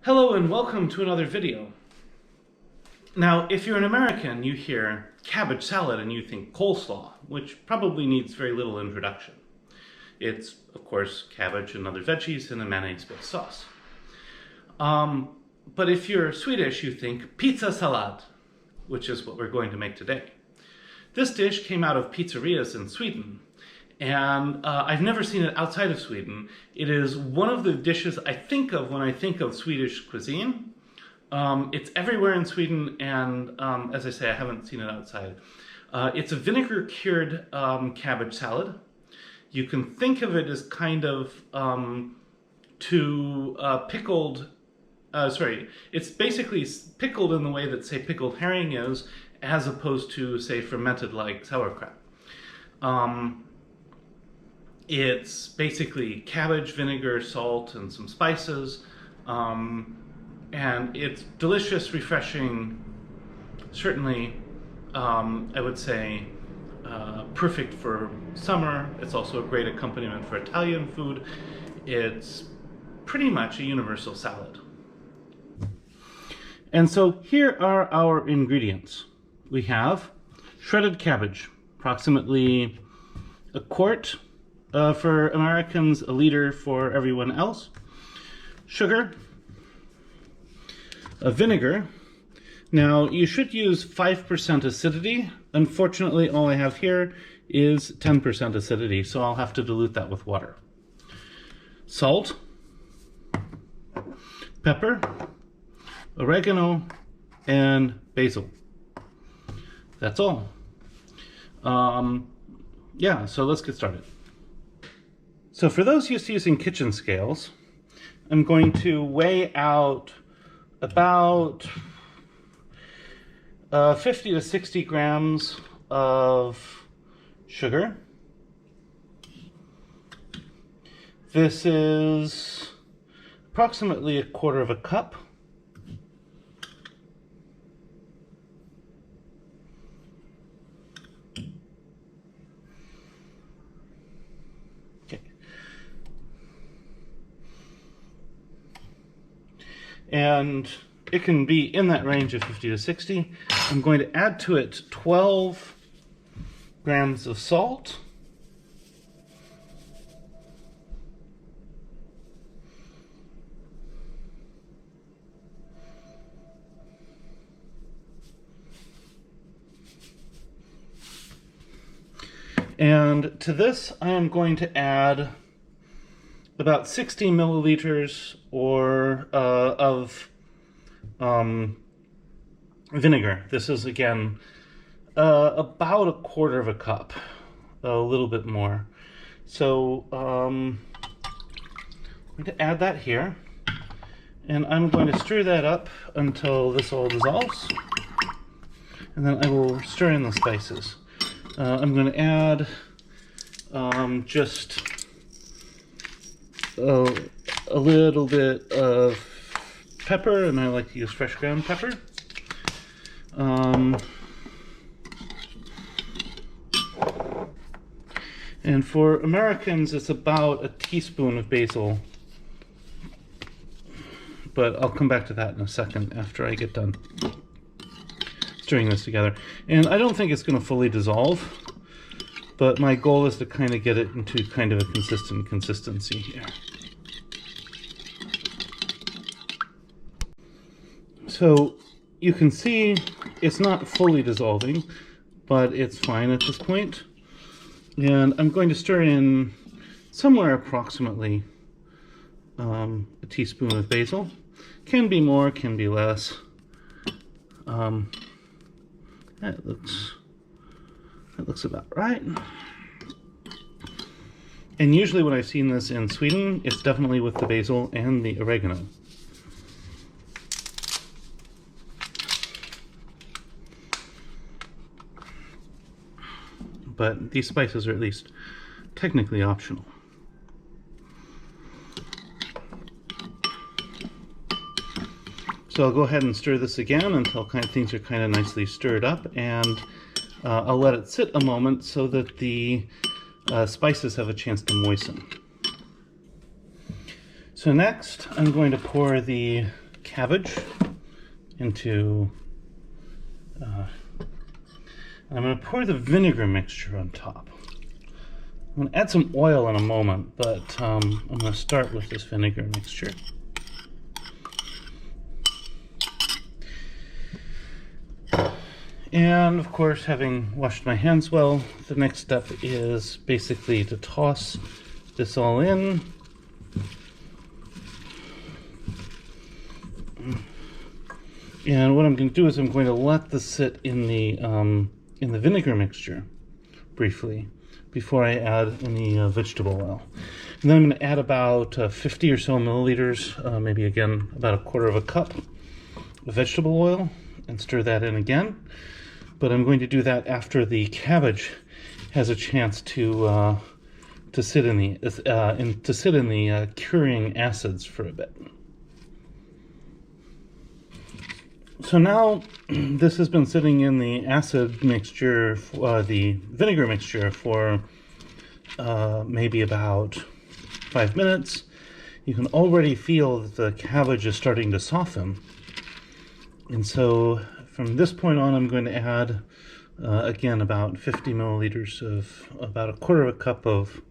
Hello and welcome to another video. Now, if you're an American, you hear cabbage salad and you think coleslaw, which probably needs very little introduction. It's, of course, cabbage and other veggies in a mayonnaise-based sauce. But if you're Swedish, you think pizzasalad, which is what we're going to make today. This dish came out of pizzerias in Sweden, and I've never seen it outside of Sweden. It is one of the dishes I think of when I think of Swedish cuisine. It's everywhere in Sweden, and as I say, I haven't seen it outside. It's a vinegar-cured cabbage salad. You can think of it as kind of pickled. It's basically pickled in the way that, say, pickled herring is, as opposed to, say, fermented like sauerkraut. It's basically cabbage, vinegar, salt, and some spices. And it's delicious, refreshing, certainly, I would say, perfect for summer. It's also a great accompaniment for Italian food. It's pretty much a universal salad. And so here are our ingredients. We have shredded cabbage, approximately a quart for Americans, a liter for everyone else. Sugar, vinegar. Now, you should use 5% acidity. Unfortunately, all I have here is 10% acidity, so I'll have to dilute that with water. Salt, pepper, oregano, and basil. That's all. Yeah, so let's get started. So for those used to using kitchen scales, I'm going to weigh out about 50 to 60 grams of sugar. This is approximately a quarter of a cup. Okay. And it can be in that range of 50 to 60. I'm going to add to it 12 grams of salt. And to this, I am going to add about 60 milliliters of vinegar. This is, again, about a quarter of a cup, a little bit more. So I'm going to add that here, and I'm going to stir that up until this all dissolves, and then I will stir in the spices. I'm going to add just a little bit of pepper, and I like to use fresh ground pepper. And for Americans, it's about a teaspoon of basil. But I'll come back to that in a second after I get done stirring this together. And I don't think it's going to fully dissolve, but my goal is to kind of get it into kind of a consistent consistency here. So you can see it's not fully dissolving, but it's fine at this point. And I'm going to stir in somewhere approximately a teaspoon of basil. Can be more, can be less. That looks about right. And usually when I've seen this in Sweden, it's definitely with the basil and the oregano. But these spices are at least technically optional. So I'll go ahead and stir this again until things are kind of nicely stirred up, and I'll let it sit a moment so that the spices have a chance to moisten. So next, I'm going to pour the cabbage into, I'm going to pour the vinegar mixture on top. I'm going to add some oil in a moment, but I'm going to start with this vinegar mixture. And of course, having washed my hands well, the next step is basically to toss this all in. And what I'm going to do is I'm going to let this sit in the vinegar mixture briefly before I add any vegetable oil. And then I'm going to add about 50 or so milliliters, maybe again about 1/4 cup of vegetable oil, and stir that in again. But I'm going to do that after the cabbage has a chance to sit in the curing acids for a bit. So now this has been sitting in the acid mixture, the vinegar mixture, for maybe about 5 minutes. You can already feel that the cabbage is starting to soften. And so from this point on, I'm going to add, again, about 50 milliliters of about 1/4 cup of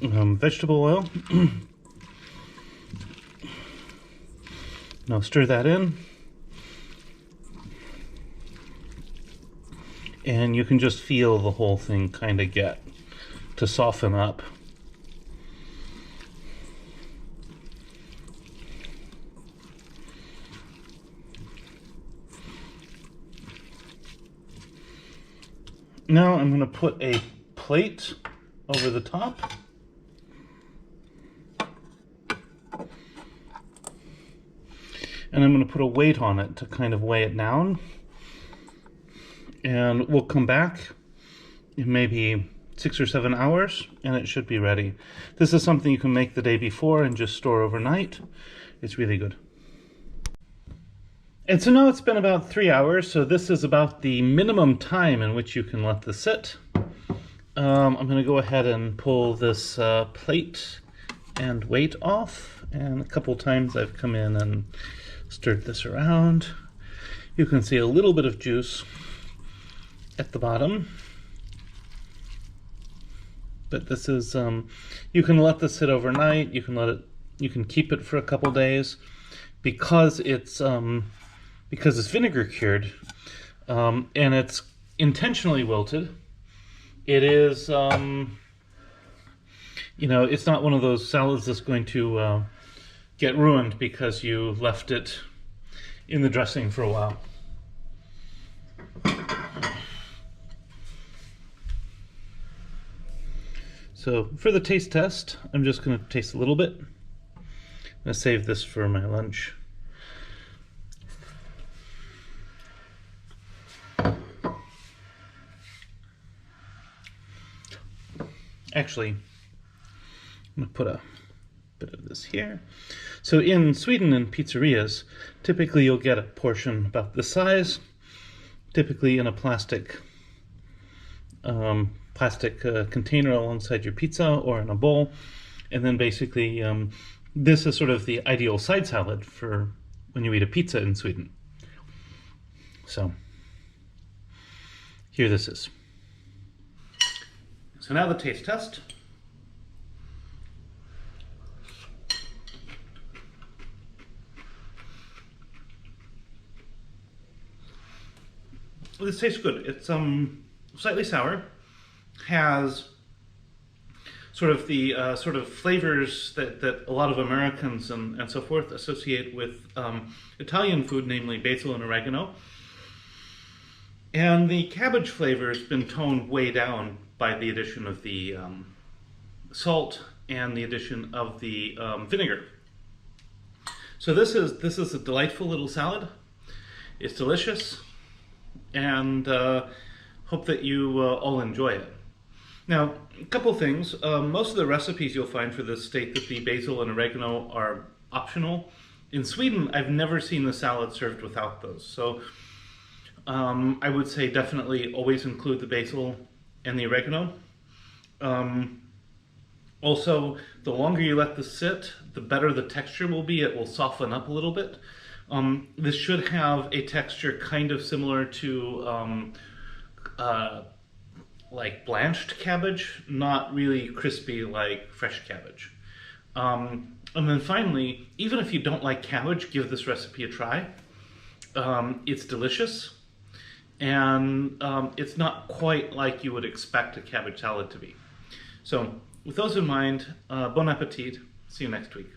vegetable oil. Now stir that in. And you can just feel the whole thing kind of get to soften up. Now I'm going to put a plate over the top. And I'm going to put a weight on it to kind of weigh it down. And we'll come back in maybe 6 or 7 hours, and it should be ready. This is something you can make the day before and just store overnight. It's really good. And so now it's been about 3 hours, so this is about the minimum time in which you can let this sit. I'm going to go ahead and pull this plate and weight off, and a couple times I've come in and stirred this around. You can see a little bit of juice at the bottom, but this is you can let this sit overnight. You can keep it for a couple days because it's vinegar cured, and it's intentionally wilted. It is it's not one of those salads that's going to get ruined because you left it in the dressing for a while. So for the taste test, I'm just going to taste a little bit. I'm going to save this for my lunch. Actually, I'm going to put a bit of this here. So in Sweden, in pizzerias, typically you'll get a portion about this size, typically in a plastic container alongside your pizza or in a bowl. And then basically this is sort of the ideal side salad for when you eat a pizza in Sweden. So here this is. So now the taste test. This tastes good. It's slightly sour, has sort of the sort of flavors that a lot of Americans and so forth associate with Italian food, namely basil and oregano. And the cabbage flavor has been toned way down by the addition of the salt and the addition of the vinegar. So this is a delightful little salad. It's delicious, and hope that you all enjoy it. Now, a couple things. Most of the recipes you'll find for this state that the basil and oregano are optional. In Sweden, I've never seen the salad served without those. So I would say definitely always include the basil and the oregano. Also, the longer you let this sit, the better the texture will be. It will soften up a little bit. This should have a texture kind of similar to like blanched cabbage, not really crispy like fresh cabbage. And then finally, even if you don't like cabbage, give this recipe a try. It's delicious, and it's not quite like you would expect a cabbage salad to be. So with those in mind, bon appetit. See you next week.